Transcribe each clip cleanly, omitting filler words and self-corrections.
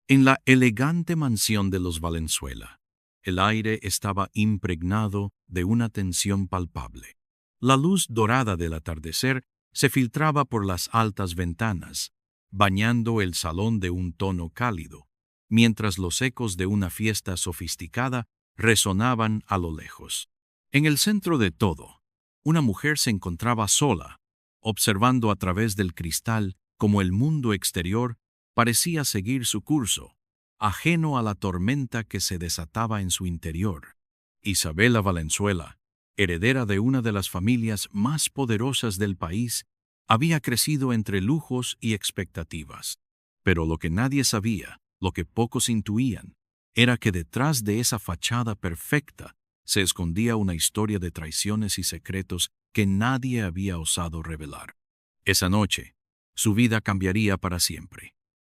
En la elegante mansión de los Valenzuela, el aire estaba impregnado de una tensión palpable. La luz dorada del atardecer se filtraba por las altas ventanas, bañando el salón de un tono cálido, mientras los ecos de una fiesta sofisticada resonaban a lo lejos. En el centro de todo, una mujer se encontraba sola, observando a través del cristal cómo el mundo exterior parecía seguir su curso, ajeno a la tormenta que se desataba en su interior. Isabela Valenzuela, heredera de una de las familias más poderosas del país, había crecido entre lujos y expectativas. Pero lo que nadie sabía, lo que pocos intuían, era que detrás de esa fachada perfecta se escondía una historia de traiciones y secretos que nadie había osado revelar. Esa noche, su vida cambiaría para siempre.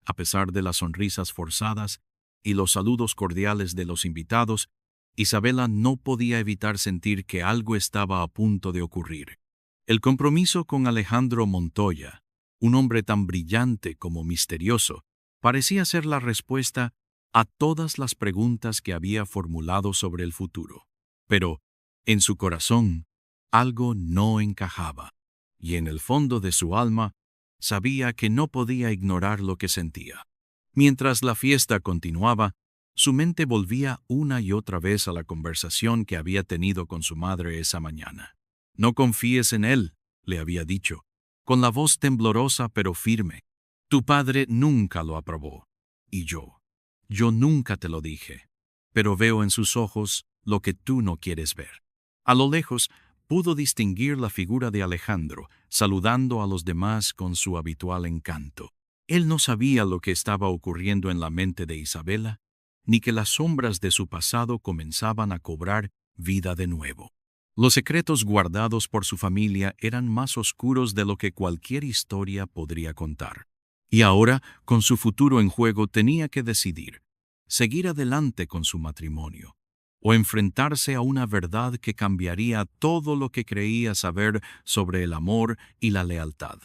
A pesar de las sonrisas forzadas y los saludos cordiales de los invitados, Isabela no podía evitar sentir que algo estaba a punto de ocurrir. El compromiso con Alejandro Montoya, un hombre tan brillante como misterioso, parecía ser la respuesta a todas las preguntas que había formulado sobre el futuro. Pero, en su corazón, algo no encajaba, y en el fondo de su alma, sabía que no podía ignorar lo que sentía. Mientras la fiesta continuaba, su mente volvía una y otra vez a la conversación que había tenido con su madre esa mañana. «No confíes en él», le había dicho, con la voz temblorosa pero firme. «Tu padre nunca lo aprobó. Y yo nunca te lo dije. Pero veo en sus ojos lo que tú no quieres ver». A lo lejos, pudo distinguir la figura de Alejandro, saludando a los demás con su habitual encanto. Él no sabía lo que estaba ocurriendo en la mente de Isabela, ni que las sombras de su pasado comenzaban a cobrar vida de nuevo. Los secretos guardados por su familia eran más oscuros de lo que cualquier historia podría contar. Y ahora, con su futuro en juego, tenía que decidir: seguir adelante con su matrimonio, o enfrentarse a una verdad que cambiaría todo lo que creía saber sobre el amor y la lealtad.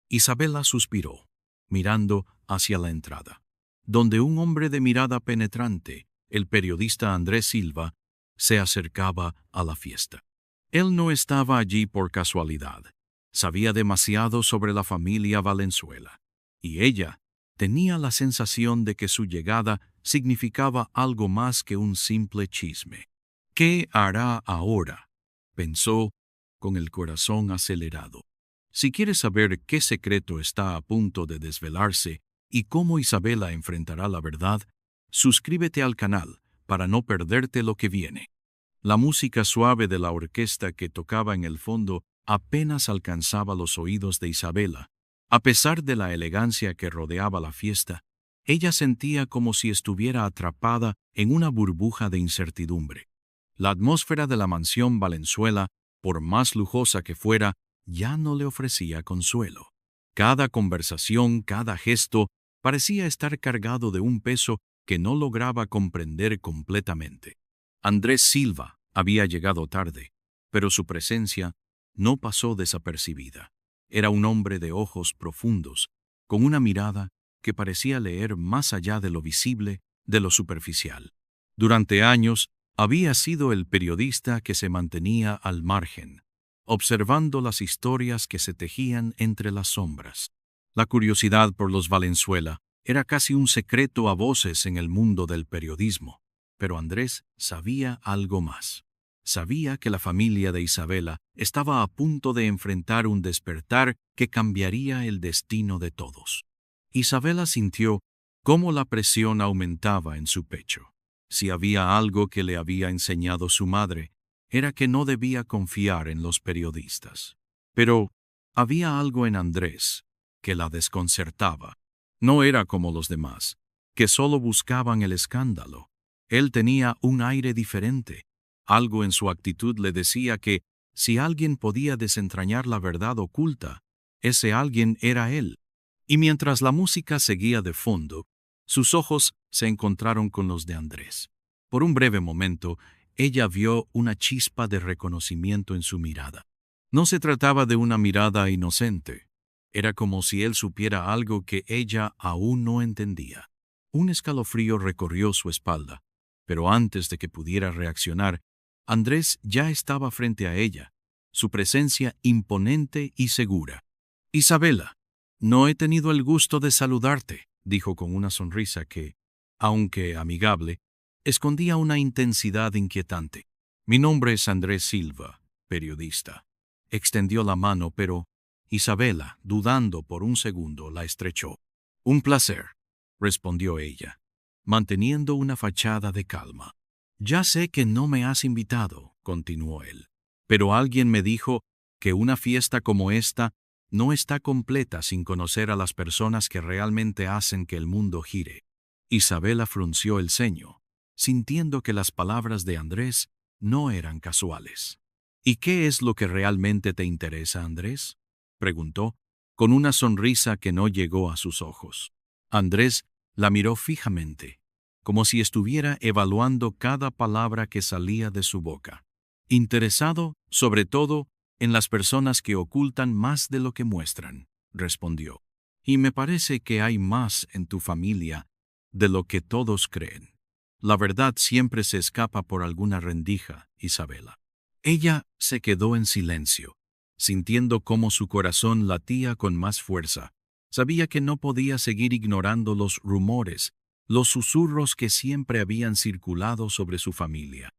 Isabela suspiró, mirando hacia la entrada, donde un hombre de mirada penetrante, el periodista Andrés Silva, se acercaba a la fiesta. Él no estaba allí por casualidad. Sabía demasiado sobre la familia Valenzuela, y ella tenía la sensación de que su llegada significaba algo más que un simple chisme. «¿Qué hará ahora?», pensó, con el corazón acelerado. Si quieres saber qué secreto está a punto de desvelarse y cómo Isabela enfrentará la verdad, suscríbete al canal para no perderte lo que viene. La música suave de la orquesta que tocaba en el fondo apenas alcanzaba los oídos de Isabela. A pesar de la elegancia que rodeaba la fiesta, ella sentía como si estuviera atrapada en una burbuja de incertidumbre. La atmósfera de la mansión Valenzuela, por más lujosa que fuera, ya no le ofrecía consuelo. Cada conversación, cada gesto, parecía estar cargado de un peso que no lograba comprender completamente. Andrés Silva había llegado tarde, pero su presencia no pasó desapercibida. Era un hombre de ojos profundos, con una mirada que parecía leer más allá de lo visible, de lo superficial. Durante años, había sido el periodista que se mantenía al margen, observando las historias que se tejían entre las sombras. La curiosidad por los Valenzuela era casi un secreto a voces en el mundo del periodismo, pero Andrés sabía algo más. Sabía que la familia de Isabela estaba a punto de enfrentar un despertar que cambiaría el destino de todos. Isabela sintió cómo la presión aumentaba en su pecho. Si había algo que le había enseñado su madre, era que no debía confiar en los periodistas. Pero había algo en Andrés que la desconcertaba. No era como los demás, que solo buscaban el escándalo. Él tenía un aire diferente. Algo en su actitud le decía que, si alguien podía desentrañar la verdad oculta, ese alguien era él. Y mientras la música seguía de fondo, sus ojos se encontraron con los de Andrés. Por un breve momento, ella vio una chispa de reconocimiento en su mirada. No se trataba de una mirada inocente. Era como si él supiera algo que ella aún no entendía. Un escalofrío recorrió su espalda, pero antes de que pudiera reaccionar, Andrés ya estaba frente a ella, su presencia imponente y segura. «Isabela, no he tenido el gusto de saludarte», dijo con una sonrisa que, aunque amigable, escondía una intensidad inquietante. «Mi nombre es Andrés Silva, periodista». Extendió la mano, pero Isabela, dudando por un segundo, la estrechó. «Un placer», respondió ella, manteniendo una fachada de calma. «Ya sé que no me has invitado», continuó él, «pero alguien me dijo que una fiesta como esta no está completa sin conocer a las personas que realmente hacen que el mundo gire». Isabela frunció el ceño, sintiendo que las palabras de Andrés no eran casuales. «¿Y qué es lo que realmente te interesa, Andrés?», preguntó, con una sonrisa que no llegó a sus ojos. Andrés la miró fijamente, como si estuviera evaluando cada palabra que salía de su boca. «Interesado, sobre todo, en las personas que ocultan más de lo que muestran», respondió. «Y me parece que hay más en tu familia de lo que todos creen. La verdad siempre se escapa por alguna rendija, Isabela». Ella se quedó en silencio, sintiendo cómo su corazón latía con más fuerza. Sabía que no podía seguir ignorando los rumores, los susurros que siempre habían circulado sobre su familia.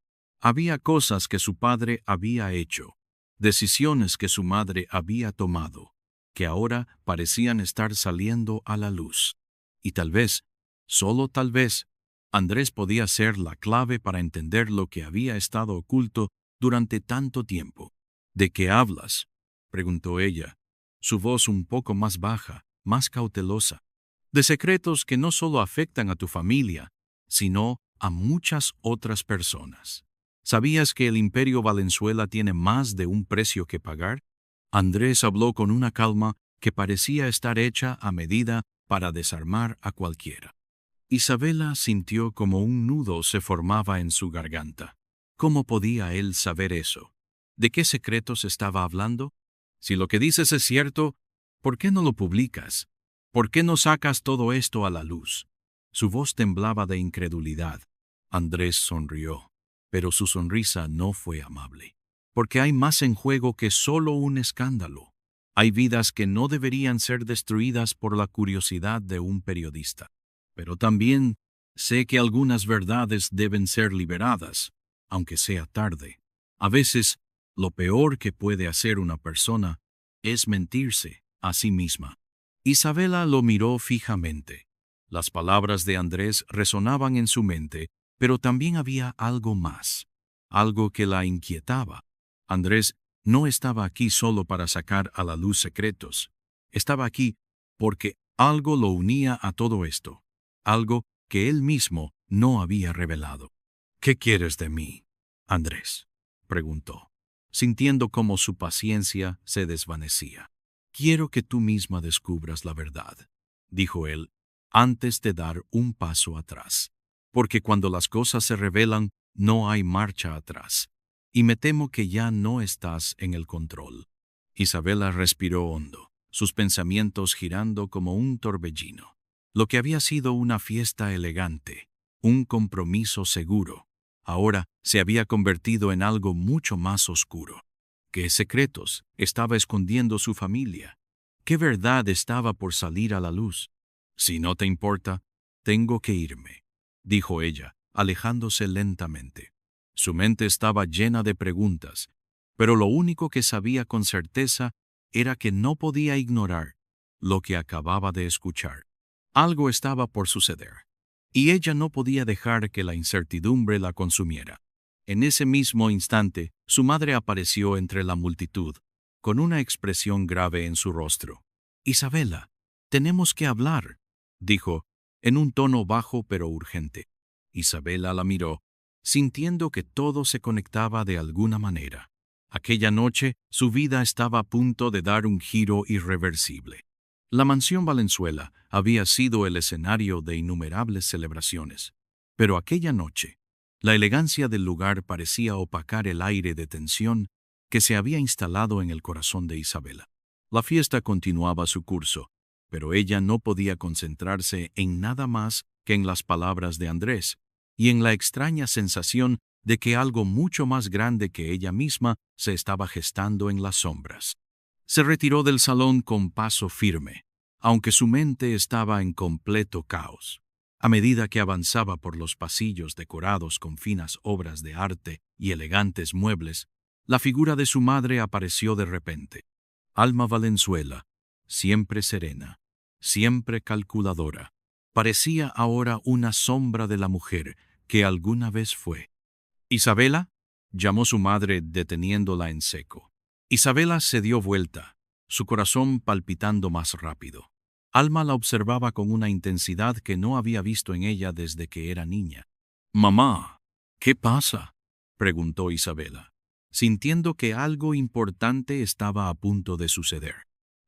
Había cosas que su padre había hecho, decisiones que su madre había tomado, que ahora parecían estar saliendo a la luz. Y tal vez, solo tal vez, Andrés podía ser la clave para entender lo que había estado oculto durante tanto tiempo. «¿De qué hablas?», preguntó ella, su voz un poco más baja, más cautelosa. «De secretos que no solo afectan a tu familia, sino a muchas otras personas. ¿Sabías que el Imperio Valenzuela tiene más de un precio que pagar?». Andrés habló con una calma que parecía estar hecha a medida para desarmar a cualquiera. Isabela sintió como un nudo se formaba en su garganta. ¿Cómo podía él saber eso? ¿De qué secretos estaba hablando? «Si lo que dices es cierto, ¿por qué no lo publicas? ¿Por qué no sacas todo esto a la luz?». Su voz temblaba de incredulidad. Andrés sonrió, pero su sonrisa no fue amable. «Porque hay más en juego que solo un escándalo. Hay vidas que no deberían ser destruidas por la curiosidad de un periodista. Pero también sé que algunas verdades deben ser liberadas, aunque sea tarde. A veces, lo peor que puede hacer una persona es mentirse a sí misma». Isabela lo miró fijamente. Las palabras de Andrés resonaban en su mente, pero también había algo más, algo que la inquietaba. Andrés no estaba aquí solo para sacar a la luz secretos. Estaba aquí porque algo lo unía a todo esto, algo que él mismo no había revelado. «¿Qué quieres de mí, Andrés?», preguntó, sintiendo cómo su paciencia se desvanecía. «Quiero que tú misma descubras la verdad», dijo él, antes de dar un paso atrás. «Porque cuando las cosas se revelan, no hay marcha atrás. Y me temo que ya no estás en el control». Isabela respiró hondo, sus pensamientos girando como un torbellino. Lo que había sido una fiesta elegante, un compromiso seguro, ahora se había convertido en algo mucho más oscuro. ¿Qué secretos estaba escondiendo su familia? ¿Qué verdad estaba por salir a la luz? «Si no te importa, tengo que irme», dijo ella, alejándose lentamente. Su mente estaba llena de preguntas, pero lo único que sabía con certeza era que no podía ignorar lo que acababa de escuchar. Algo estaba por suceder, y ella no podía dejar que la incertidumbre la consumiera. En ese mismo instante, su madre apareció entre la multitud, con una expresión grave en su rostro. «Isabela, tenemos que hablar», dijo, en un tono bajo pero urgente. Isabela la miró, sintiendo que todo se conectaba de alguna manera. Aquella noche, su vida estaba a punto de dar un giro irreversible. La mansión Valenzuela había sido el escenario de innumerables celebraciones, pero aquella noche, la elegancia del lugar parecía opacar el aire de tensión que se había instalado en el corazón de Isabela. La fiesta continuaba su curso, pero ella no podía concentrarse en nada más que en las palabras de Andrés, y en la extraña sensación de que algo mucho más grande que ella misma se estaba gestando en las sombras. Se retiró del salón con paso firme, aunque su mente estaba en completo caos. A medida que avanzaba por los pasillos decorados con finas obras de arte y elegantes muebles, la figura de su madre apareció de repente. Alma Valenzuela, siempre serena, siempre calculadora, parecía ahora una sombra de la mujer que alguna vez fue. «¿Isabela?», llamó su madre deteniéndola en seco. Isabela se dio vuelta, su corazón palpitando más rápido. Alma la observaba con una intensidad que no había visto en ella desde que era niña. «Mamá, ¿qué pasa?», preguntó Isabela, sintiendo que algo importante estaba a punto de suceder.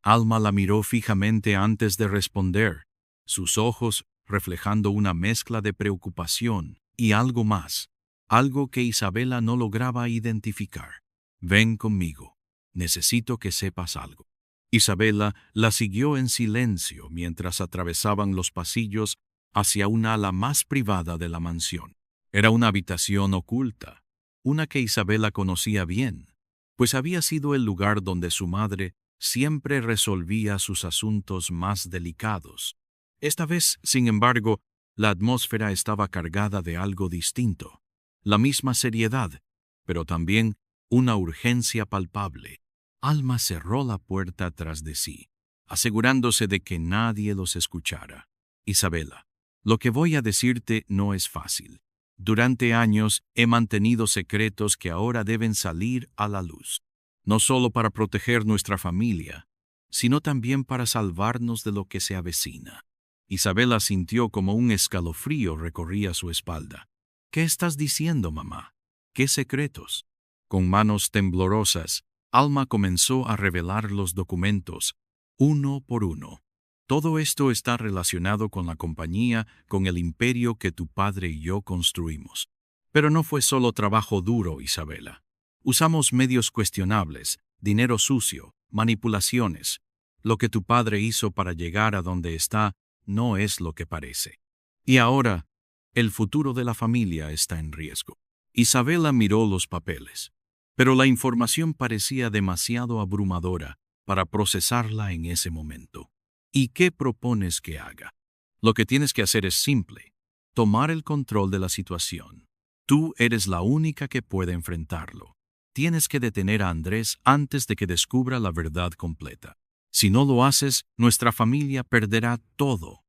Alma la miró fijamente antes de responder, sus ojos reflejando una mezcla de preocupación y algo más, algo que Isabela no lograba identificar. «Ven conmigo, necesito que sepas algo». Isabela la siguió en silencio mientras atravesaban los pasillos hacia un ala más privada de la mansión. Era una habitación oculta, una que Isabela conocía bien, pues había sido el lugar donde su madre siempre resolvía sus asuntos más delicados. Esta vez, sin embargo, la atmósfera estaba cargada de algo distinto, la misma seriedad, pero también una urgencia palpable. Alma cerró la puerta tras de sí, asegurándose de que nadie los escuchara. «Isabela, lo que voy a decirte no es fácil. Durante años he mantenido secretos que ahora deben salir a la luz, no solo para proteger nuestra familia, sino también para salvarnos de lo que se avecina». Isabela sintió como un escalofrío recorría su espalda. «¿Qué estás diciendo, mamá? ¿Qué secretos?». Con manos temblorosas, Alma comenzó a revelar los documentos, uno por uno. «Todo esto está relacionado con la compañía, con el imperio que tu padre y yo construimos. Pero no fue solo trabajo duro, Isabela. Usamos medios cuestionables, dinero sucio, manipulaciones. Lo que tu padre hizo para llegar a donde está no es lo que parece. Y ahora, el futuro de la familia está en riesgo». Isabela miró los papeles, pero la información parecía demasiado abrumadora para procesarla en ese momento. «¿Y qué propones que haga?». «Lo que tienes que hacer es simple, tomar el control de la situación. Tú eres la única que puede enfrentarlo. Tienes que detener a Andrés antes de que descubra la verdad completa. Si no lo haces, nuestra familia perderá todo,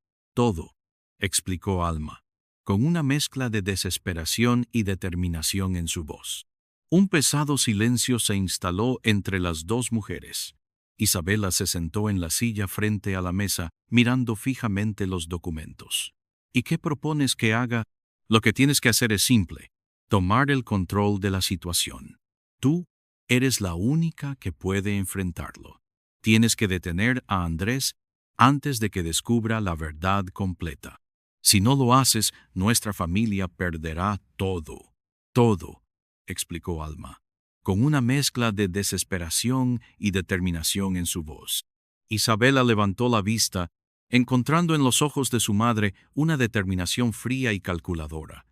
explicó Alma, con una mezcla de desesperación y determinación en su voz. Un pesado silencio se instaló entre las dos mujeres. Isabela se sentó en la silla frente a la mesa, mirando fijamente los documentos. «¿Y qué propones que haga?». «Lo que tienes que hacer es simple, tomar el control de la situación. Tú eres la única que puede enfrentarlo. Tienes que detener a Andrés antes de que descubra la verdad completa. Si no lo haces, nuestra familia perderá todo, explicó Alma, con una mezcla de desesperación y determinación en su voz. Isabela levantó la vista, encontrando en los ojos de su madre una determinación fría y calculadora,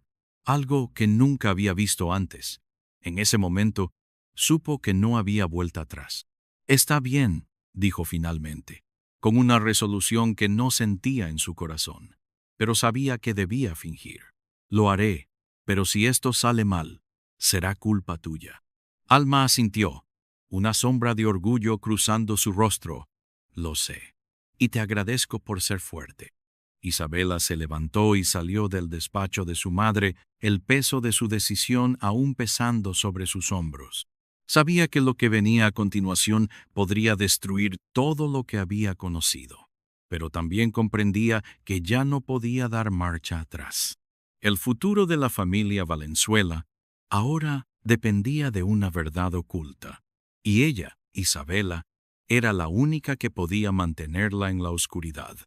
algo que nunca había visto antes. En ese momento, supo que no había vuelta atrás. «Está bien», dijo finalmente, con una resolución que no sentía en su corazón, pero sabía que debía fingir. «Lo haré, pero si esto sale mal, será culpa tuya». Alma asintió, una sombra de orgullo cruzando su rostro. «Lo sé, y te agradezco por ser fuerte». Isabela se levantó y salió del despacho de su madre, el peso de su decisión aún pesando sobre sus hombros. Sabía que lo que venía a continuación podría destruir todo lo que había conocido, pero también comprendía que ya no podía dar marcha atrás. El futuro de la familia Valenzuela ahora dependía de una verdad oculta, y ella, Isabela, era la única que podía mantenerla en la oscuridad.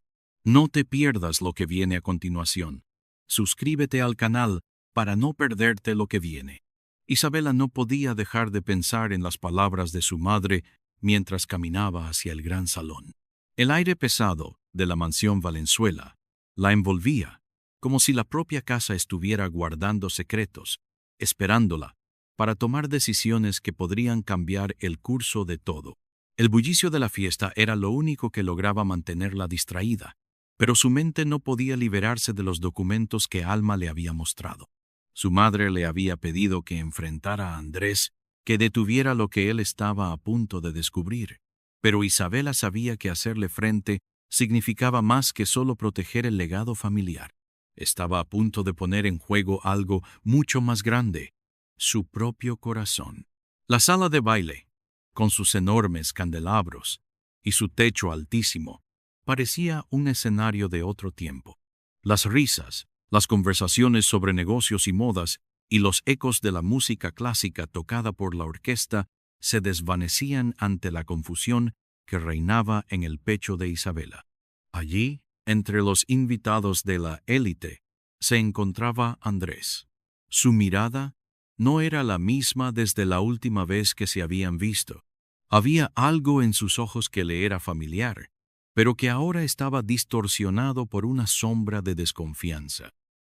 No te pierdas lo que viene a continuación. Suscríbete al canal para no perderte lo que viene. Isabela no podía dejar de pensar en las palabras de su madre mientras caminaba hacia el gran salón. El aire pesado de la mansión Valenzuela la envolvía, como si la propia casa estuviera guardando secretos, esperándola, para tomar decisiones que podrían cambiar el curso de todo. El bullicio de la fiesta era lo único que lograba mantenerla distraída, pero su mente no podía liberarse de los documentos que Alma le había mostrado. Su madre le había pedido que enfrentara a Andrés, que detuviera lo que él estaba a punto de descubrir, pero Isabela sabía que hacerle frente significaba más que solo proteger el legado familiar. Estaba a punto de poner en juego algo mucho más grande, su propio corazón. La sala de baile, con sus enormes candelabros y su techo altísimo, parecía un escenario de otro tiempo. Las risas, las conversaciones sobre negocios y modas y los ecos de la música clásica tocada por la orquesta se desvanecían ante la confusión que reinaba en el pecho de Isabela. Allí, entre los invitados de la élite, se encontraba Andrés. Su mirada no era la misma desde la última vez que se habían visto. Había algo en sus ojos que le era familiar, pero que ahora estaba distorsionado por una sombra de desconfianza.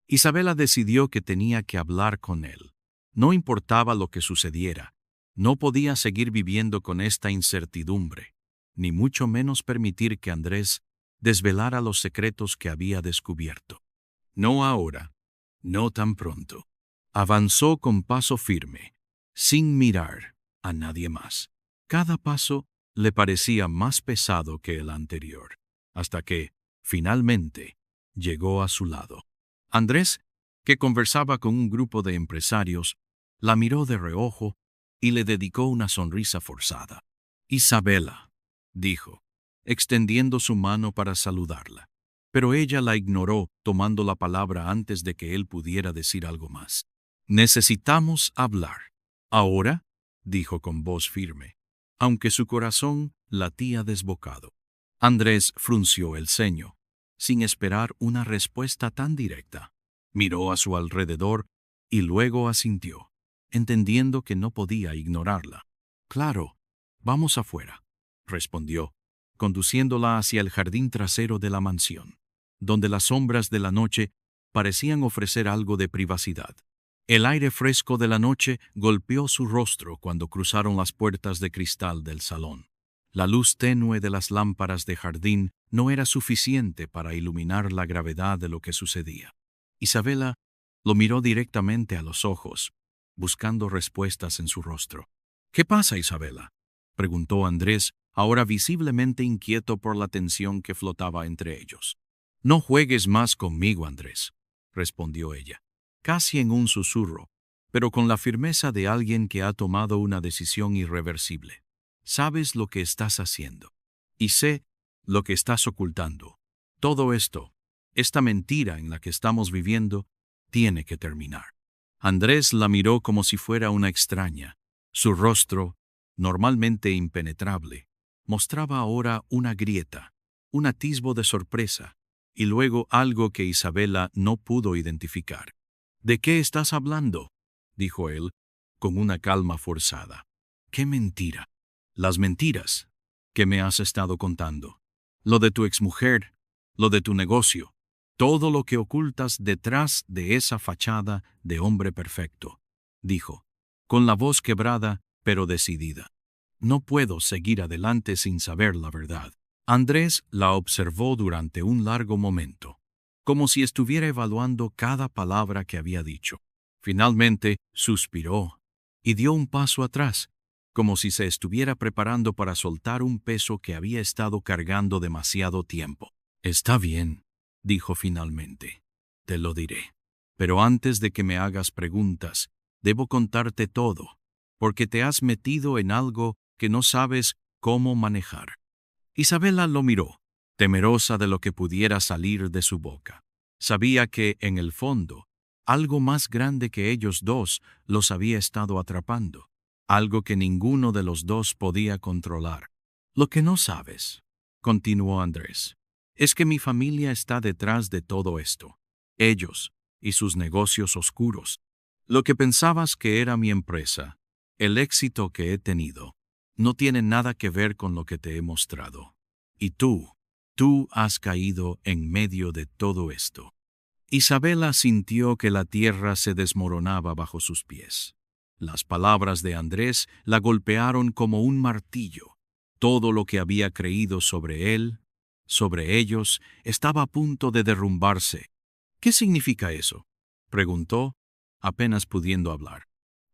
Isabela decidió que tenía que hablar con él. No importaba lo que sucediera, no podía seguir viviendo con esta incertidumbre, ni mucho menos permitir que Andrés desvelara los secretos que había descubierto. No ahora, no tan pronto. Avanzó con paso firme, sin mirar a nadie más. Cada paso le parecía más pesado que el anterior, hasta que, finalmente, llegó a su lado. Andrés, que conversaba con un grupo de empresarios, la miró de reojo y le dedicó una sonrisa forzada. «Isabela», dijo, extendiendo su mano para saludarla. Pero ella la ignoró, tomando la palabra antes de que él pudiera decir algo más. «Necesitamos hablar». «¿Ahora?», dijo con voz firme, aunque su corazón latía desbocado. Andrés frunció el ceño, sin esperar una respuesta tan directa. Miró a su alrededor y luego asintió, entendiendo que no podía ignorarla. «Claro, vamos afuera», respondió, conduciéndola hacia el jardín trasero de la mansión, donde las sombras de la noche parecían ofrecer algo de privacidad. El aire fresco de la noche golpeó su rostro cuando cruzaron las puertas de cristal del salón. La luz tenue de las lámparas de jardín no era suficiente para iluminar la gravedad de lo que sucedía. Isabela lo miró directamente a los ojos, buscando respuestas en su rostro. «¿Qué pasa, Isabela?», preguntó Andrés, ahora visiblemente inquieto por la tensión que flotaba entre ellos. «No juegues más conmigo, Andrés», respondió ella, casi en un susurro, pero con la firmeza de alguien que ha tomado una decisión irreversible. «Sabes lo que estás haciendo, y sé lo que estás ocultando. Todo esto, esta mentira en la que estamos viviendo, tiene que terminar». Andrés la miró como si fuera una extraña. Su rostro, normalmente impenetrable, mostraba ahora una grieta, un atisbo de sorpresa, y luego algo que Isabela no pudo identificar. «¿De qué estás hablando?», dijo él, con una calma forzada. «¿Qué mentira?». «Las mentiras que me has estado contando. Lo de tu exmujer, lo de tu negocio, todo lo que ocultas detrás de esa fachada de hombre perfecto», dijo, con la voz quebrada pero decidida. «No puedo seguir adelante sin saber la verdad». Andrés la observó durante un largo momento, como si estuviera evaluando cada palabra que había dicho. Finalmente suspiró y dio un paso atrás, como si se estuviera preparando para soltar un peso que había estado cargando demasiado tiempo. «Está bien», dijo finalmente, «te lo diré. Pero antes de que me hagas preguntas, debo contarte todo, porque te has metido en algo que no sabes cómo manejar». Isabela lo miró, temerosa de lo que pudiera salir de su boca. Sabía que, en el fondo, algo más grande que ellos dos los había estado atrapando, algo que ninguno de los dos podía controlar. «Lo que no sabes», continuó Andrés, «es que mi familia está detrás de todo esto. Ellos y sus negocios oscuros. Lo que pensabas que era mi empresa, el éxito que he tenido, no tiene nada que ver con lo que te he mostrado. Y tú has caído en medio de todo esto». Isabela sintió que la tierra se desmoronaba bajo sus pies. Las palabras de Andrés la golpearon como un martillo. Todo lo que había creído sobre él, sobre ellos, estaba a punto de derrumbarse. ¿Qué significa eso?, preguntó, apenas pudiendo hablar.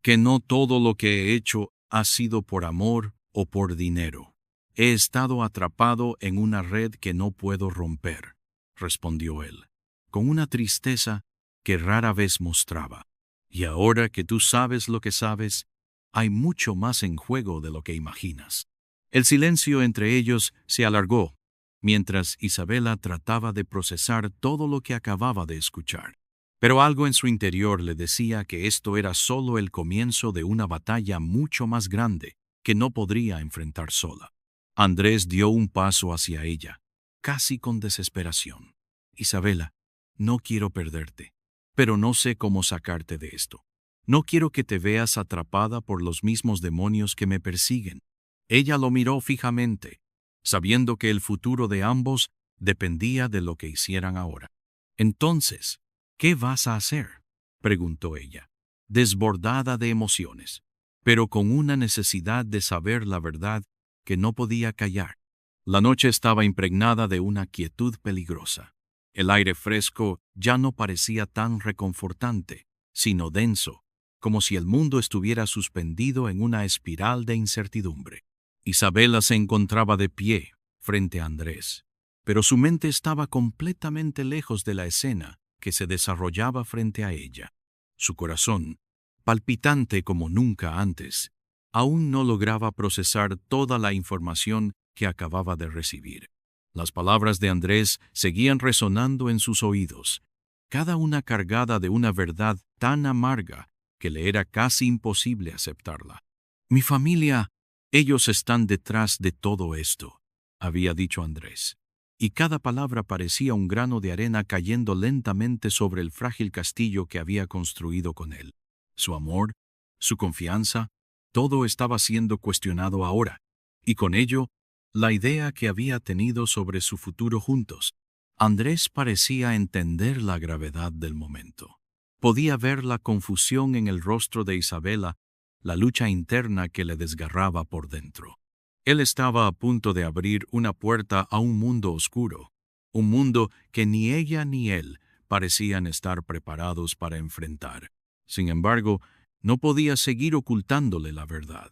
Que no todo lo que he hecho ha sido por amor o por dinero. He estado atrapado en una red que no puedo romper, respondió él, con una tristeza que rara vez mostraba. Y ahora que tú sabes lo que sabes, hay mucho más en juego de lo que imaginas. El silencio entre ellos se alargó, mientras Isabela trataba de procesar todo lo que acababa de escuchar. Pero algo en su interior le decía que esto era solo el comienzo de una batalla mucho más grande que no podría enfrentar sola. Andrés dio un paso hacia ella, casi con desesperación. Isabela, no quiero perderte, pero no sé cómo sacarte de esto. No quiero que te veas atrapada por los mismos demonios que me persiguen. Ella lo miró fijamente, sabiendo que el futuro de ambos dependía de lo que hicieran ahora. Entonces, ¿qué vas a hacer?, preguntó ella, desbordada de emociones, pero con una necesidad de saber la verdad que no podía callar. La noche estaba impregnada de una quietud peligrosa. El aire fresco ya no parecía tan reconfortante, sino denso, como si el mundo estuviera suspendido en una espiral de incertidumbre. Isabela se encontraba de pie, frente a Andrés, pero su mente estaba completamente lejos de la escena que se desarrollaba frente a ella. Su corazón, palpitante como nunca antes, aún no lograba procesar toda la información que acababa de recibir. Las palabras de Andrés seguían resonando en sus oídos, cada una cargada de una verdad tan amarga que le era casi imposible aceptarla. Mi familia, ellos están detrás de todo esto, había dicho Andrés, y cada palabra parecía un grano de arena cayendo lentamente sobre el frágil castillo que había construido con él. Su amor, su confianza, todo estaba siendo cuestionado ahora, y con ello, la idea que había tenido sobre su futuro juntos. Andrés parecía entender la gravedad del momento. Podía ver la confusión en el rostro de Isabela, la lucha interna que le desgarraba por dentro. Él estaba a punto de abrir una puerta a un mundo oscuro, un mundo que ni ella ni él parecían estar preparados para enfrentar. Sin embargo, no podía seguir ocultándole la verdad,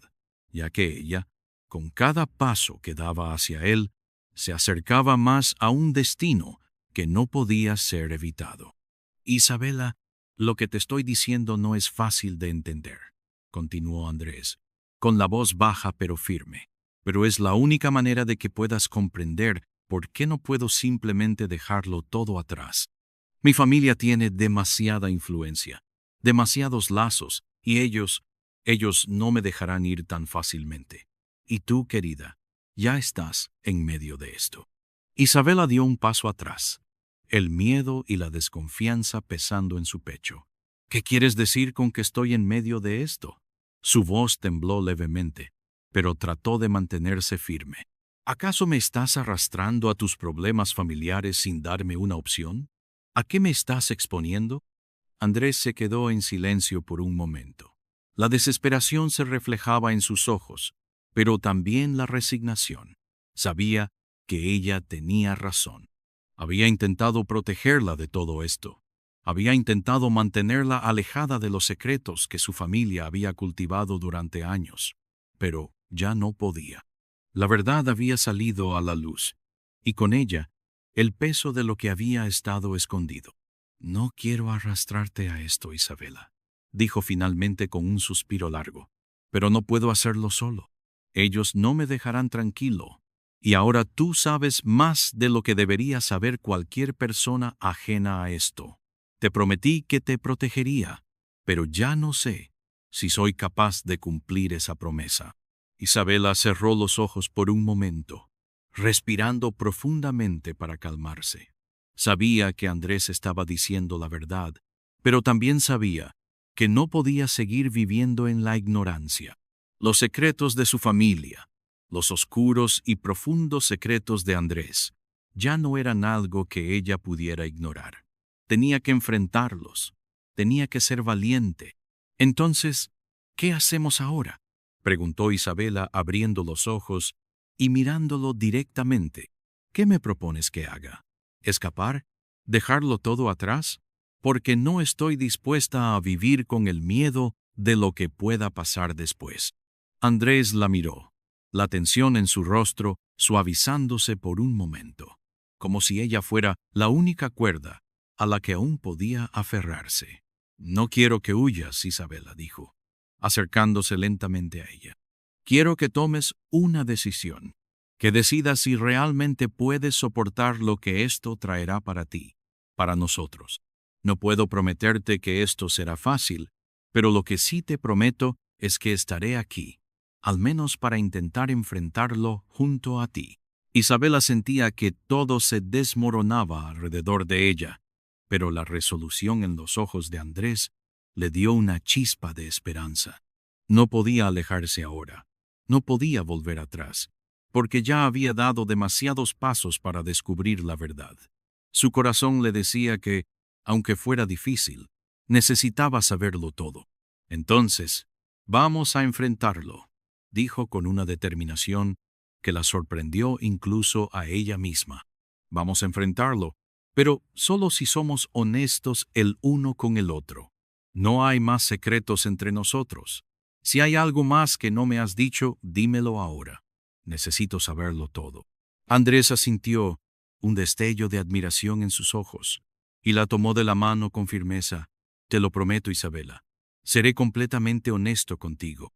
ya que ella, con cada paso que daba hacia él, se acercaba más a un destino que no podía ser evitado. Isabela, lo que te estoy diciendo no es fácil de entender, continuó Andrés, con la voz baja pero firme, pero es la única manera de que puedas comprender por qué no puedo simplemente dejarlo todo atrás. Mi familia tiene demasiada influencia, demasiados lazos, y ellos no me dejarán ir tan fácilmente. Y tú, querida, ya estás en medio de esto. Isabela dio un paso atrás, el miedo y la desconfianza pesando en su pecho. ¿Qué quieres decir con que estoy en medio de esto? Su voz tembló levemente, pero trató de mantenerse firme. ¿Acaso me estás arrastrando a tus problemas familiares sin darme una opción? ¿A qué me estás exponiendo? Andrés se quedó en silencio por un momento. La desesperación se reflejaba en sus ojos, pero también la resignación. Sabía que ella tenía razón. Había intentado protegerla de todo esto. Había intentado mantenerla alejada de los secretos que su familia había cultivado durante años, pero ya no podía. La verdad había salido a la luz, y con ella, el peso de lo que había estado escondido. No quiero arrastrarte a esto, Isabela, dijo finalmente con un suspiro largo, pero no puedo hacerlo solo. Ellos no me dejarán tranquilo, y ahora tú sabes más de lo que debería saber cualquier persona ajena a esto. Te prometí que te protegería, pero ya no sé si soy capaz de cumplir esa promesa. Isabela cerró los ojos por un momento, respirando profundamente para calmarse. Sabía que Andrés estaba diciendo la verdad, pero también sabía que no podía seguir viviendo en la ignorancia. Los secretos de su familia, los oscuros y profundos secretos de Andrés, ya no eran algo que ella pudiera ignorar. Tenía que enfrentarlos. Tenía que ser valiente. Entonces, ¿qué hacemos ahora?, preguntó Isabela abriendo los ojos y mirándolo directamente. ¿Qué me propones que haga? ¿Escapar? ¿Dejarlo todo atrás? Porque no estoy dispuesta a vivir con el miedo de lo que pueda pasar después. Andrés la miró, la tensión en su rostro suavizándose por un momento, como si ella fuera la única cuerda a la que aún podía aferrarse. No quiero que huyas, Isabela, dijo, acercándose lentamente a ella. Quiero que tomes una decisión, que decidas si realmente puedes soportar lo que esto traerá para ti, para nosotros. No puedo prometerte que esto será fácil, pero lo que sí te prometo es que estaré aquí, al menos para intentar enfrentarlo junto a ti. Isabela sentía que todo se desmoronaba alrededor de ella, pero la resolución en los ojos de Andrés le dio una chispa de esperanza. No podía alejarse ahora, no podía volver atrás, porque ya había dado demasiados pasos para descubrir la verdad. Su corazón le decía que, aunque fuera difícil, necesitaba saberlo todo. Entonces, vamos a enfrentarlo, dijo con una determinación que la sorprendió incluso a ella misma. Vamos a enfrentarlo, pero solo si somos honestos el uno con el otro. No hay más secretos entre nosotros. Si hay algo más que no me has dicho, dímelo ahora. Necesito saberlo todo. Andrés sintió un destello de admiración en sus ojos y la tomó de la mano con firmeza. Te lo prometo, Isabela. Seré completamente honesto contigo.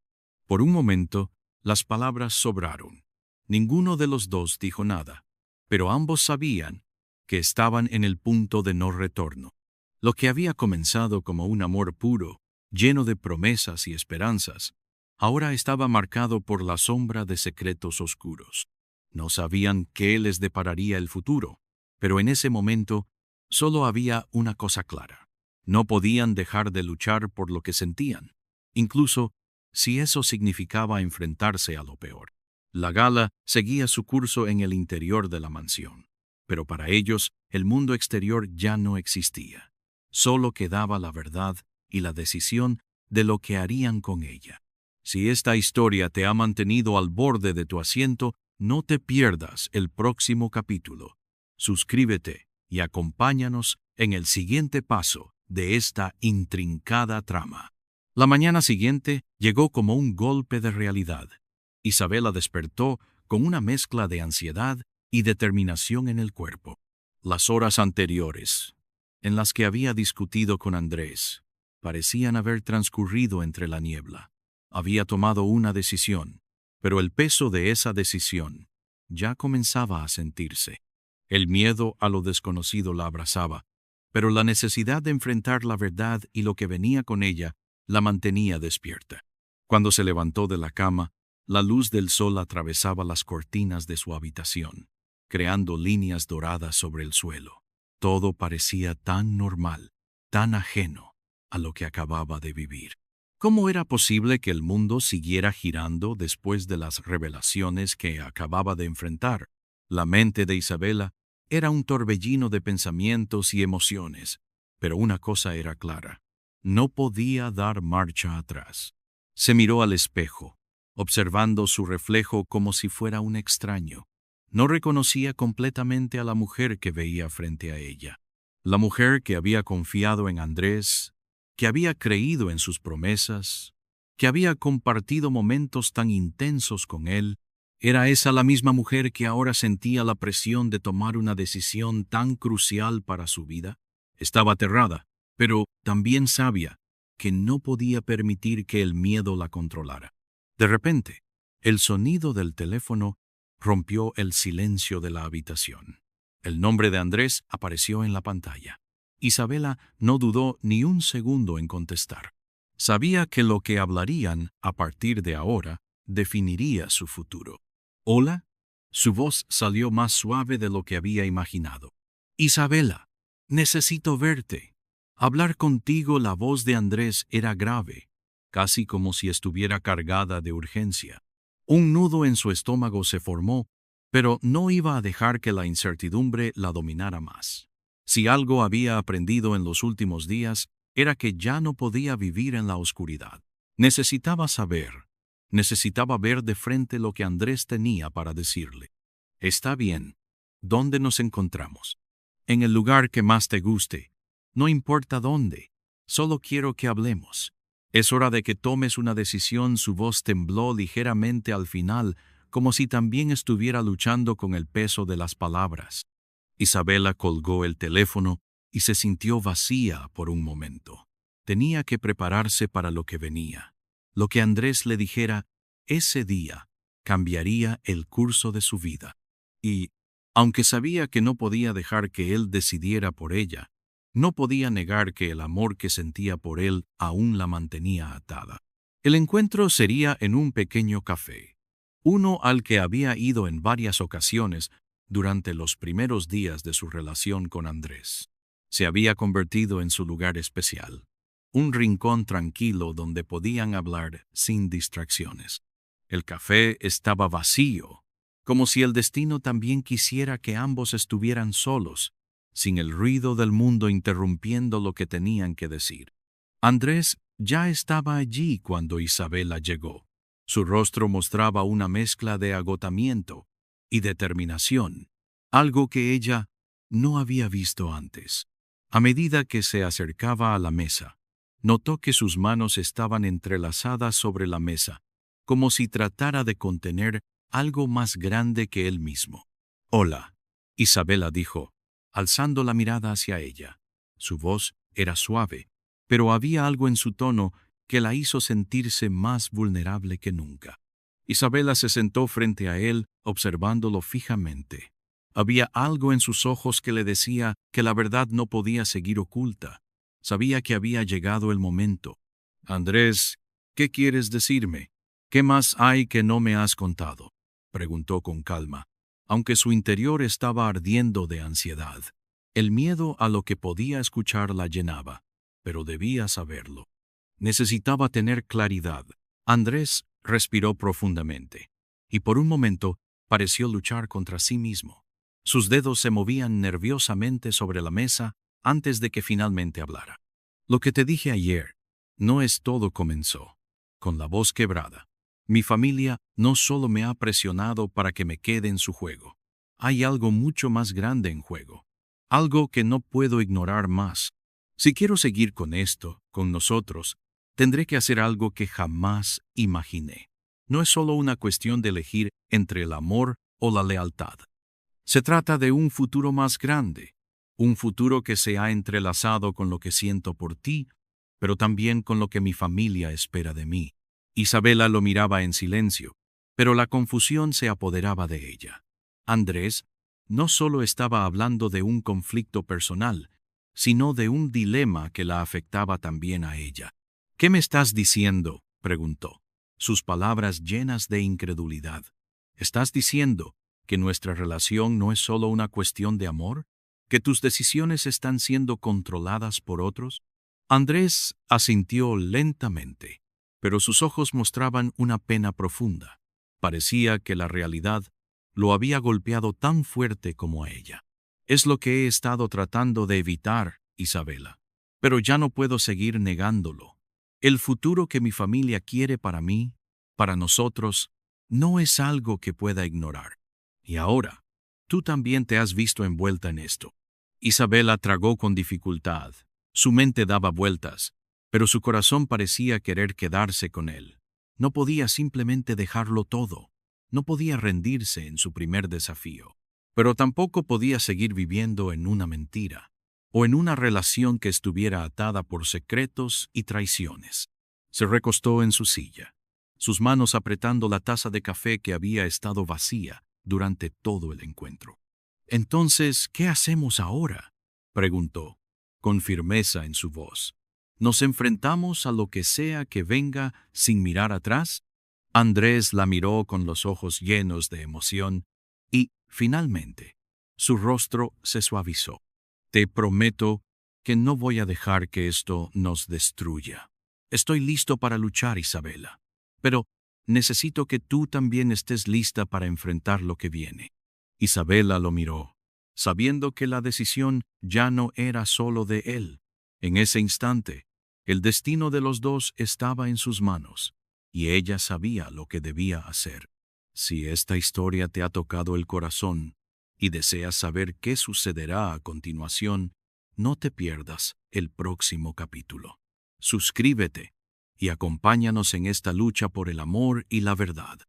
Por un momento, las palabras sobraron. Ninguno de los dos dijo nada, pero ambos sabían que estaban en el punto de no retorno. Lo que había comenzado como un amor puro, lleno de promesas y esperanzas, ahora estaba marcado por la sombra de secretos oscuros. No sabían qué les depararía el futuro, pero en ese momento solo había una cosa clara. No podían dejar de luchar por lo que sentían, incluso si eso significaba enfrentarse a lo peor. La gala seguía su curso en el interior de la mansión, pero para ellos el mundo exterior ya no existía. Solo quedaba la verdad y la decisión de lo que harían con ella. Si esta historia te ha mantenido al borde de tu asiento, no te pierdas el próximo capítulo. Suscríbete y acompáñanos en el siguiente paso de esta intrincada trama. La mañana siguiente llegó como un golpe de realidad. Isabela despertó con una mezcla de ansiedad y determinación en el cuerpo. Las horas anteriores, en las que había discutido con Andrés, parecían haber transcurrido entre la niebla. Había tomado una decisión, pero el peso de esa decisión ya comenzaba a sentirse. El miedo a lo desconocido la abrazaba, pero la necesidad de enfrentar la verdad y lo que venía con ella la mantenía despierta. Cuando se levantó de la cama, la luz del sol atravesaba las cortinas de su habitación, creando líneas doradas sobre el suelo. Todo parecía tan normal, tan ajeno a lo que acababa de vivir. ¿Cómo era posible que el mundo siguiera girando después de las revelaciones que acababa de enfrentar? La mente de Isabela era un torbellino de pensamientos y emociones, pero una cosa era clara: no podía dar marcha atrás. Se miró al espejo, observando su reflejo como si fuera un extraño. No reconocía completamente a la mujer que veía frente a ella. La mujer que había confiado en Andrés, que había creído en sus promesas, que había compartido momentos tan intensos con él. ¿Era esa la misma mujer que ahora sentía la presión de tomar una decisión tan crucial para su vida? Estaba aterrada, pero también sabia, que no podía permitir que el miedo la controlara. De repente, el sonido del teléfono rompió el silencio de la habitación. El nombre de Andrés apareció en la pantalla. Isabela no dudó ni un segundo en contestar. Sabía que lo que hablarían a partir de ahora definiría su futuro. ¿Hola? Su voz salió más suave de lo que había imaginado. Isabela, necesito verte. Hablar contigo. La voz de Andrés era grave, casi como si estuviera cargada de urgencia. Un nudo en su estómago se formó, pero no iba a dejar que la incertidumbre la dominara más. Si algo había aprendido en los últimos días, era que ya no podía vivir en la oscuridad. Necesitaba saber, necesitaba ver de frente lo que Andrés tenía para decirle. Está bien. ¿Dónde nos encontramos? En el lugar que más te guste. No importa dónde. Solo quiero que hablemos. Es hora de que tomes una decisión. Su voz tembló ligeramente al final, como si también estuviera luchando con el peso de las palabras. Isabela colgó el teléfono y se sintió vacía por un momento. Tenía que prepararse para lo que venía. Lo que Andrés le dijera ese día cambiaría el curso de su vida. Y, aunque sabía que no podía dejar que él decidiera por ella, no podía negar que el amor que sentía por él aún la mantenía atada. El encuentro sería en un pequeño café, uno al que había ido en varias ocasiones durante los primeros días de su relación con Andrés. Se había convertido en su lugar especial, un rincón tranquilo donde podían hablar sin distracciones. El café estaba vacío, como si el destino también quisiera que ambos estuvieran solos, sin el ruido del mundo interrumpiendo lo que tenían que decir. Andrés ya estaba allí cuando Isabela llegó. Su rostro mostraba una mezcla de agotamiento y determinación, algo que ella no había visto antes. A medida que se acercaba a la mesa, notó que sus manos estaban entrelazadas sobre la mesa, como si tratara de contener algo más grande que él mismo. «Hola», Isabela dijo, alzando la mirada hacia ella. Su voz era suave, pero había algo en su tono que la hizo sentirse más vulnerable que nunca. Isabela se sentó frente a él, observándolo fijamente. Había algo en sus ojos que le decía que la verdad no podía seguir oculta. Sabía que había llegado el momento. «Andrés, ¿qué quieres decirme? ¿Qué más hay que no me has contado?», preguntó con calma, aunque su interior estaba ardiendo de ansiedad. El miedo a lo que podía escuchar la llenaba, pero debía saberlo. Necesitaba tener claridad. Andrés respiró profundamente, y por un momento pareció luchar contra sí mismo. Sus dedos se movían nerviosamente sobre la mesa antes de que finalmente hablara. «Lo que te dije ayer no es todo», comenzó, con la voz quebrada. «Mi familia no solo me ha presionado para que me quede en su juego. Hay algo mucho más grande en juego, algo que no puedo ignorar más. Si quiero seguir con esto, con nosotros, tendré que hacer algo que jamás imaginé. No es solo una cuestión de elegir entre el amor o la lealtad. Se trata de un futuro más grande, un futuro que se ha entrelazado con lo que siento por ti, pero también con lo que mi familia espera de mí». Isabela lo miraba en silencio, pero la confusión se apoderaba de ella. Andrés no solo estaba hablando de un conflicto personal, sino de un dilema que la afectaba también a ella. «¿Qué me estás diciendo?», preguntó, sus palabras llenas de incredulidad. «¿Estás diciendo que nuestra relación no es solo una cuestión de amor? ¿Que tus decisiones están siendo controladas por otros?». Andrés asintió lentamente, pero sus ojos mostraban una pena profunda. Parecía que la realidad lo había golpeado tan fuerte como a ella. «Es lo que he estado tratando de evitar, Isabela, pero ya no puedo seguir negándolo. El futuro que mi familia quiere para mí, para nosotros, no es algo que pueda ignorar. Y ahora, tú también te has visto envuelta en esto». Isabela tragó con dificultad. Su mente daba vueltas, pero su corazón parecía querer quedarse con él. No podía simplemente dejarlo todo. No podía rendirse en su primer desafío. Pero tampoco podía seguir viviendo en una mentira, o en una relación que estuviera atada por secretos y traiciones. Se recostó en su silla, sus manos apretando la taza de café que había estado vacía durante todo el encuentro. «Entonces, ¿qué hacemos ahora?», preguntó, con firmeza en su voz. «¿Nos enfrentamos a lo que sea que venga sin mirar atrás?». Andrés la miró con los ojos llenos de emoción y, finalmente, su rostro se suavizó. «Te prometo que no voy a dejar que esto nos destruya. Estoy listo para luchar, Isabela, pero necesito que tú también estés lista para enfrentar lo que viene». Isabela lo miró, sabiendo que la decisión ya no era solo de él. En ese instante, el destino de los dos estaba en sus manos, y ella sabía lo que debía hacer. Si esta historia te ha tocado el corazón y deseas saber qué sucederá a continuación, no te pierdas el próximo capítulo. Suscríbete y acompáñanos en esta lucha por el amor y la verdad.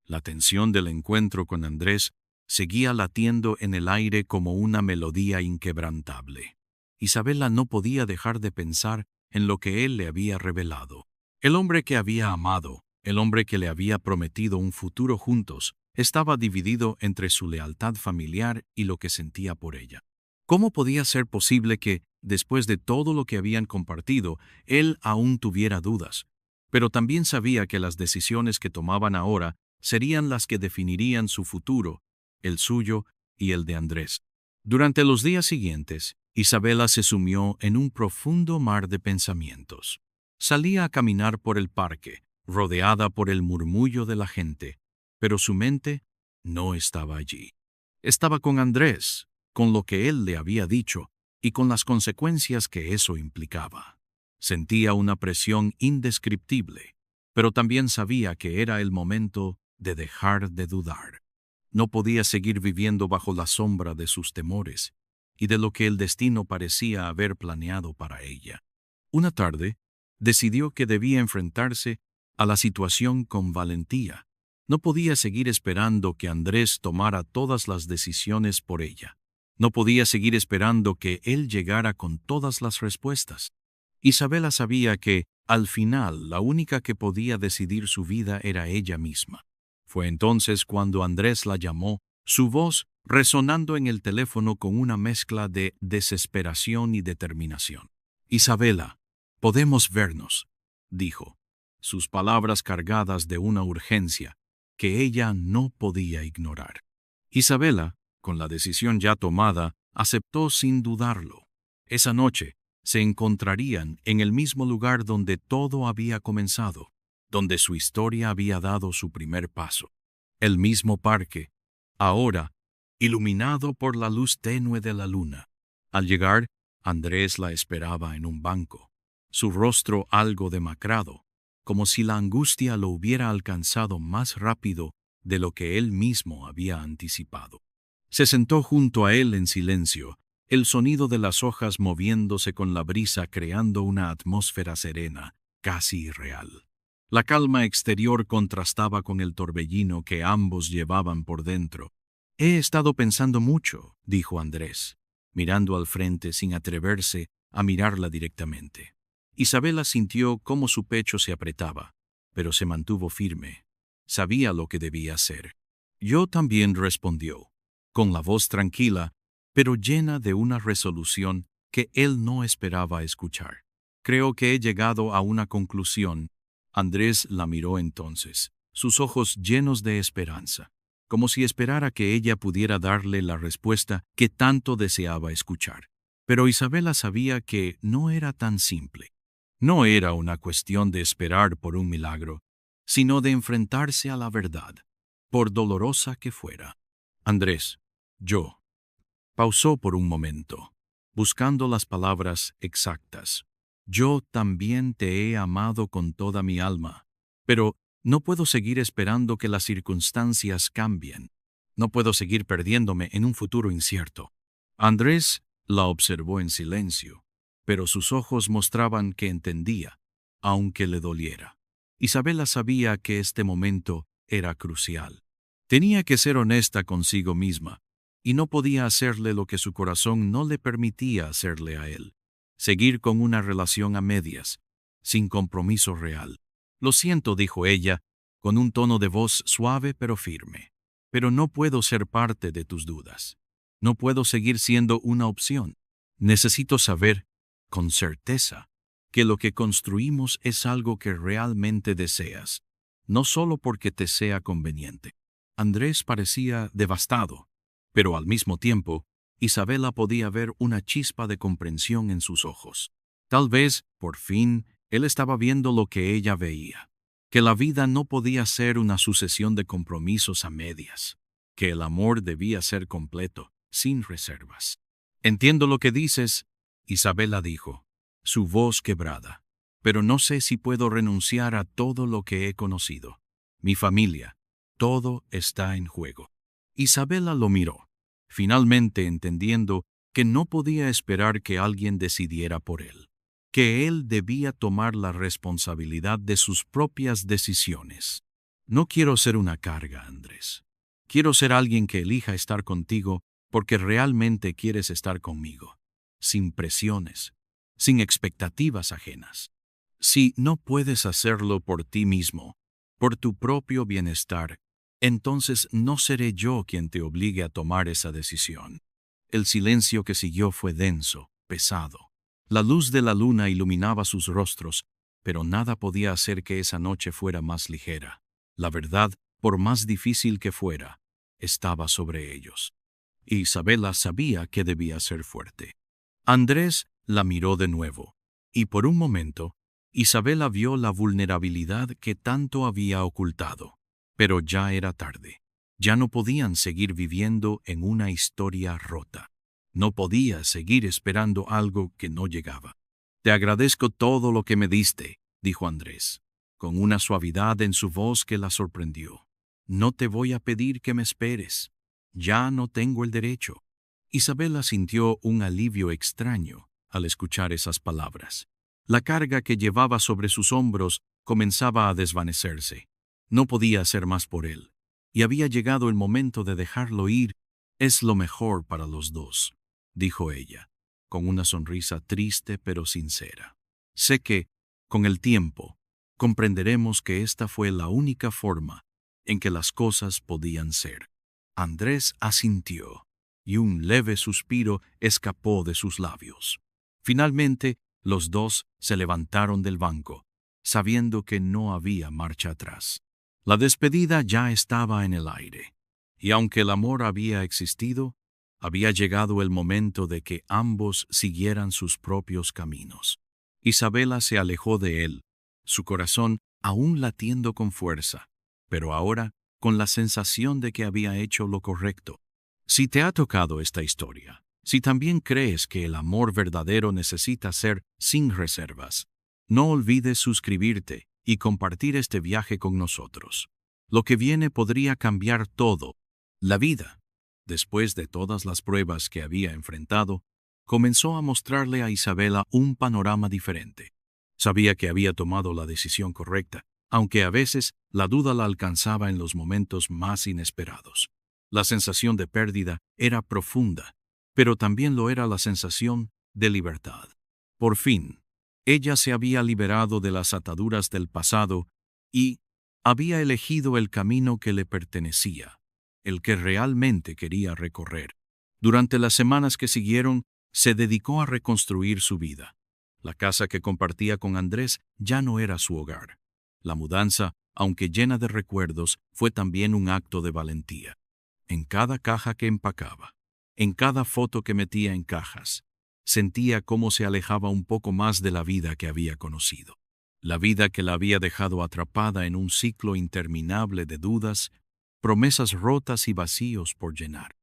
La tensión del encuentro con Andrés seguía latiendo en el aire como una melodía inquebrantable. Isabela no podía dejar de pensar en lo que él le había revelado. El hombre que había amado, el hombre que le había prometido un futuro juntos, estaba dividido entre su lealtad familiar y lo que sentía por ella. ¿Cómo podía ser posible que, después de todo lo que habían compartido, él aún tuviera dudas? Pero también sabía que las decisiones que tomaban ahora serían las que definirían su futuro, el suyo y el de Andrés. Durante los días siguientes, Isabela se sumió en un profundo mar de pensamientos. Salía a caminar por el parque, rodeada por el murmullo de la gente, pero su mente no estaba allí. Estaba con Andrés, con lo que él le había dicho y con las consecuencias que eso implicaba. Sentía una presión indescriptible, pero también sabía que era el momento de dejar de dudar. No podía seguir viviendo bajo la sombra de sus temores y de lo que el destino parecía haber planeado para ella. Una tarde, decidió que debía enfrentarse a la situación con valentía. No podía seguir esperando que Andrés tomara todas las decisiones por ella. No podía seguir esperando que él llegara con todas las respuestas. Isabela sabía que, al final, la única que podía decidir su vida era ella misma. Fue entonces cuando Andrés la llamó, su voz resonando en el teléfono con una mezcla de desesperación y determinación. «Isabela, podemos vernos», dijo, sus palabras cargadas de una urgencia que ella no podía ignorar. Isabela, con la decisión ya tomada, aceptó sin dudarlo. Esa noche se encontrarían en el mismo lugar donde todo había comenzado, donde su historia había dado su primer paso. El mismo parque, ahora iluminado por la luz tenue de la luna. Al llegar, Andrés la esperaba en un banco, su rostro algo demacrado, como si la angustia lo hubiera alcanzado más rápido de lo que él mismo había anticipado. Se sentó junto a él en silencio, el sonido de las hojas moviéndose con la brisa creando una atmósfera serena, casi irreal. La calma exterior contrastaba con el torbellino que ambos llevaban por dentro. «He estado pensando mucho», dijo Andrés, mirando al frente sin atreverse a mirarla directamente. Isabela sintió cómo su pecho se apretaba, pero se mantuvo firme. Sabía lo que debía hacer. «Yo también», respondió, con la voz tranquila, pero llena de una resolución que él no esperaba escuchar. «Creo que he llegado a una conclusión». Andrés la miró entonces, sus ojos llenos de esperanza, como si esperara que ella pudiera darle la respuesta que tanto deseaba escuchar. Pero Isabela sabía que no era tan simple. No era una cuestión de esperar por un milagro, sino de enfrentarse a la verdad, por dolorosa que fuera. «Andrés, yo». Pausó por un momento, buscando las palabras exactas. «Yo también te he amado con toda mi alma, pero no puedo seguir esperando que las circunstancias cambien. No puedo seguir perdiéndome en un futuro incierto». Andrés la observó en silencio, pero sus ojos mostraban que entendía, aunque le doliera. Isabela sabía que este momento era crucial. Tenía que ser honesta consigo misma, y no podía hacerle lo que su corazón no le permitía hacerle a él. Seguir con una relación a medias, sin compromiso real. «Lo siento», dijo ella, con un tono de voz suave pero firme, «pero no puedo ser parte de tus dudas. No puedo seguir siendo una opción. Necesito saber, con certeza, que lo que construimos es algo que realmente deseas, no solo porque te sea conveniente». Andrés parecía devastado, pero al mismo tiempo, Isabela podía ver una chispa de comprensión en sus ojos. Tal vez, por fin, él estaba viendo lo que ella veía, que la vida no podía ser una sucesión de compromisos a medias, que el amor debía ser completo, sin reservas. Entiendo lo que dices, Isabela dijo, su voz quebrada, pero no sé si puedo renunciar a todo lo que he conocido. Mi familia, todo está en juego. Isabela lo miró, finalmente entendiendo que no podía esperar que alguien decidiera por él, que él debía tomar la responsabilidad de sus propias decisiones. No quiero ser una carga, Andrés. Quiero ser alguien que elija estar contigo porque realmente quieres estar conmigo, sin presiones, sin expectativas ajenas. Si no puedes hacerlo por ti mismo, por tu propio bienestar, entonces no seré yo quien te obligue a tomar esa decisión. El silencio que siguió fue denso, pesado. La luz de la luna iluminaba sus rostros, pero nada podía hacer que esa noche fuera más ligera. La verdad, por más difícil que fuera, estaba sobre ellos. Isabela sabía que debía ser fuerte. Andrés la miró de nuevo, y por un momento, Isabela vio la vulnerabilidad que tanto había ocultado. Pero ya era tarde. Ya no podían seguir viviendo en una historia rota. No podía seguir esperando algo que no llegaba. Te agradezco todo lo que me diste, dijo Andrés, con una suavidad en su voz que la sorprendió. No te voy a pedir que me esperes. Ya no tengo el derecho. Isabela sintió un alivio extraño al escuchar esas palabras. La carga que llevaba sobre sus hombros comenzaba a desvanecerse. No podía hacer más por él, y había llegado el momento de dejarlo ir. Es lo mejor para los dos, dijo ella, con una sonrisa triste pero sincera. Sé que, con el tiempo, comprenderemos que esta fue la única forma en que las cosas podían ser. Andrés asintió, y un leve suspiro escapó de sus labios. Finalmente, los dos se levantaron del banco, sabiendo que no había marcha atrás. La despedida ya estaba en el aire, y aunque el amor había existido, había llegado el momento de que ambos siguieran sus propios caminos. Isabela se alejó de él, su corazón aún latiendo con fuerza, pero ahora con la sensación de que había hecho lo correcto. Si te ha tocado esta historia, si también crees que el amor verdadero necesita ser sin reservas, no olvides suscribirte y compartir este viaje con nosotros. Lo que viene podría cambiar todo. La vida, después de todas las pruebas que había enfrentado, comenzó a mostrarle a Isabela un panorama diferente. Sabía que había tomado la decisión correcta, aunque a veces la duda la alcanzaba en los momentos más inesperados. La sensación de pérdida era profunda, pero también lo era la sensación de libertad. Por fin, ella se había liberado de las ataduras del pasado y había elegido el camino que le pertenecía, el que realmente quería recorrer. Durante las semanas que siguieron, se dedicó a reconstruir su vida. La casa que compartía con Andrés ya no era su hogar. La mudanza, aunque llena de recuerdos, fue también un acto de valentía. En cada caja que empacaba, en cada foto que metía en cajas, sentía cómo se alejaba un poco más de la vida que había conocido. La vida que la había dejado atrapada en un ciclo interminable de dudas, promesas rotas y vacíos por llenar.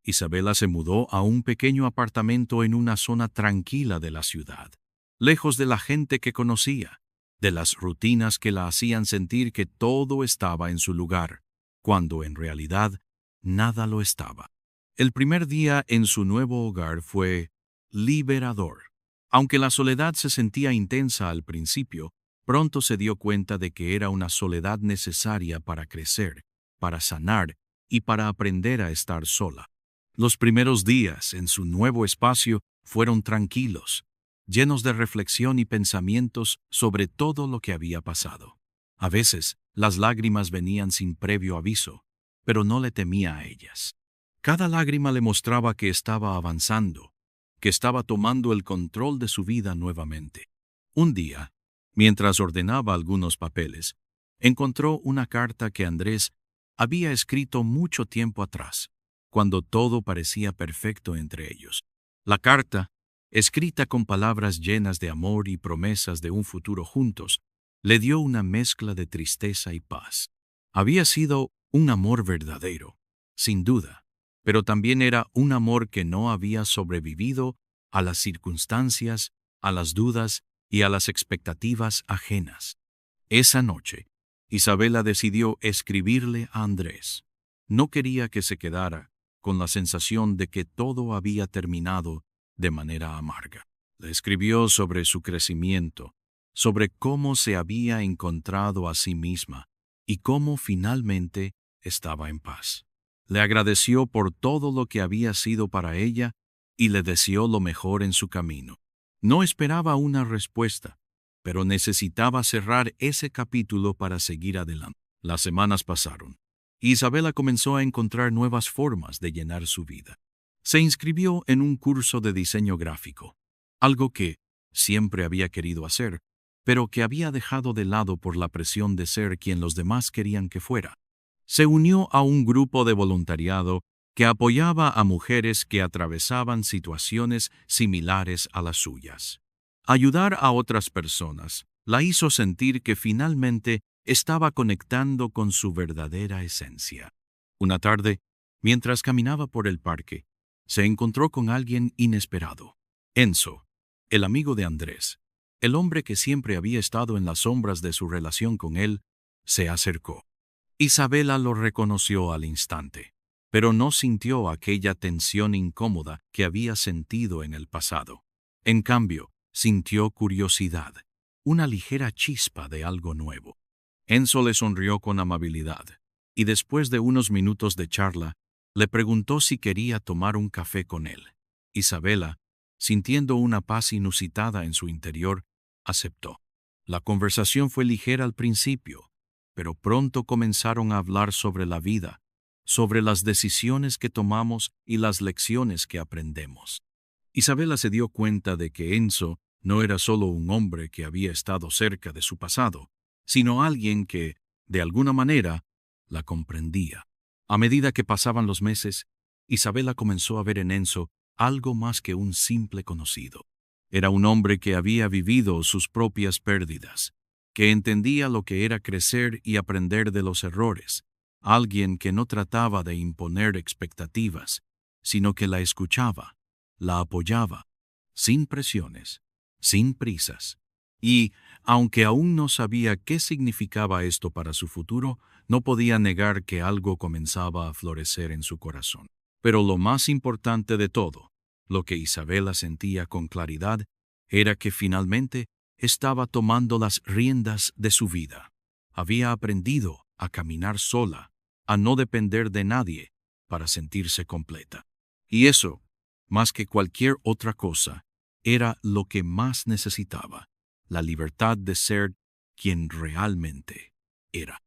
Isabela se mudó a un pequeño apartamento en una zona tranquila de la ciudad, lejos de la gente que conocía, de las rutinas que la hacían sentir que todo estaba en su lugar, cuando en realidad nada lo estaba. El primer día en su nuevo hogar fue liberador. Aunque la soledad se sentía intensa al principio, pronto se dio cuenta de que era una soledad necesaria para crecer, para sanar y para aprender a estar sola. Los primeros días en su nuevo espacio fueron tranquilos, llenos de reflexión y pensamientos sobre todo lo que había pasado. A veces, las lágrimas venían sin previo aviso, pero no le temía a ellas. Cada lágrima le mostraba que estaba avanzando, que estaba tomando el control de su vida nuevamente. Un día, mientras ordenaba algunos papeles, encontró una carta que Andrés había escrito mucho tiempo atrás, cuando todo parecía perfecto entre ellos. La carta, escrita con palabras llenas de amor y promesas de un futuro juntos, le dio una mezcla de tristeza y paz. Había sido un amor verdadero, sin duda, pero también era un amor que no había sobrevivido a las circunstancias, a las dudas y a las expectativas ajenas. Esa noche, Isabela decidió escribirle a Andrés. No quería que se quedara con la sensación de que todo había terminado de manera amarga. Le escribió sobre su crecimiento, sobre cómo se había encontrado a sí misma y cómo finalmente estaba en paz. Le agradeció por todo lo que había sido para ella y le deseó lo mejor en su camino. No esperaba una respuesta, pero necesitaba cerrar ese capítulo para seguir adelante. Las semanas pasaron. Isabela comenzó a encontrar nuevas formas de llenar su vida. Se inscribió en un curso de diseño gráfico, algo que siempre había querido hacer, pero que había dejado de lado por la presión de ser quien los demás querían que fuera. Se unió a un grupo de voluntariado que apoyaba a mujeres que atravesaban situaciones similares a las suyas. Ayudar a otras personas la hizo sentir que finalmente estaba conectando con su verdadera esencia. Una tarde, mientras caminaba por el parque, se encontró con alguien inesperado. Enzo, el amigo de Andrés, el hombre que siempre había estado en las sombras de su relación con él, se acercó. Isabela lo reconoció al instante, pero no sintió aquella tensión incómoda que había sentido en el pasado. En cambio, sintió curiosidad, una ligera chispa de algo nuevo. Enzo le sonrió con amabilidad, y después de unos minutos de charla, le preguntó si quería tomar un café con él. Isabela, sintiendo una paz inusitada en su interior, aceptó. La conversación fue ligera al principio, pero pronto comenzaron a hablar sobre la vida, sobre las decisiones que tomamos y las lecciones que aprendemos. Isabela se dio cuenta de que Enzo no era solo un hombre que había estado cerca de su pasado, sino alguien que, de alguna manera, la comprendía. A medida que pasaban los meses, Isabela comenzó a ver en Enzo algo más que un simple conocido. Era un hombre que había vivido sus propias pérdidas, que entendía lo que era crecer y aprender de los errores, alguien que no trataba de imponer expectativas, sino que la escuchaba, la apoyaba, sin presiones, sin prisas. Y, aunque aún no sabía qué significaba esto para su futuro, no podía negar que algo comenzaba a florecer en su corazón. Pero lo más importante de todo, lo que Isabela sentía con claridad, era que finalmente estaba tomando las riendas de su vida. Había aprendido a caminar sola, a no depender de nadie para sentirse completa. Y eso, más que cualquier otra cosa, era lo que más necesitaba, la libertad de ser quien realmente era.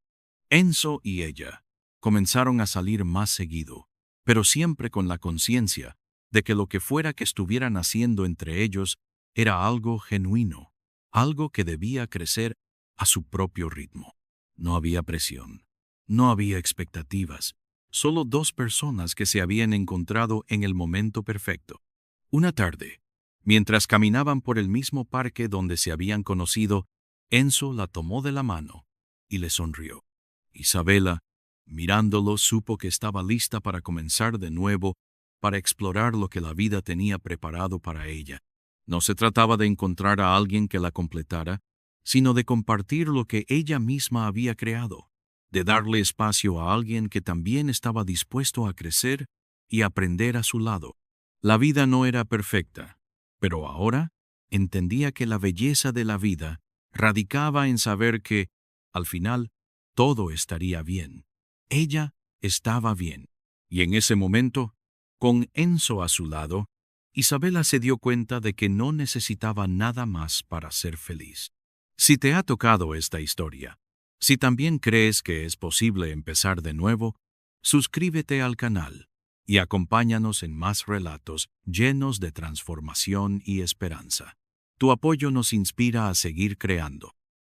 Enzo y ella comenzaron a salir más seguido, pero siempre con la conciencia de que lo que fuera que estuvieran haciendo entre ellos era algo genuino, algo que debía crecer a su propio ritmo. No había presión, no había expectativas, solo dos personas que se habían encontrado en el momento perfecto. Una tarde, mientras caminaban por el mismo parque donde se habían conocido, Enzo la tomó de la mano y le sonrió. Isabela, mirándolo, supo que estaba lista para comenzar de nuevo, para explorar lo que la vida tenía preparado para ella. No se trataba de encontrar a alguien que la completara, sino de compartir lo que ella misma había creado, de darle espacio a alguien que también estaba dispuesto a crecer y aprender a su lado. La vida no era perfecta, pero ahora entendía que la belleza de la vida radicaba en saber que, al final, todo estaría bien. Ella estaba bien. Y en ese momento, con Enzo a su lado, Isabela se dio cuenta de que no necesitaba nada más para ser feliz. Si te ha tocado esta historia, si también crees que es posible empezar de nuevo, suscríbete al canal y acompáñanos en más relatos llenos de transformación y esperanza. Tu apoyo nos inspira a seguir creando.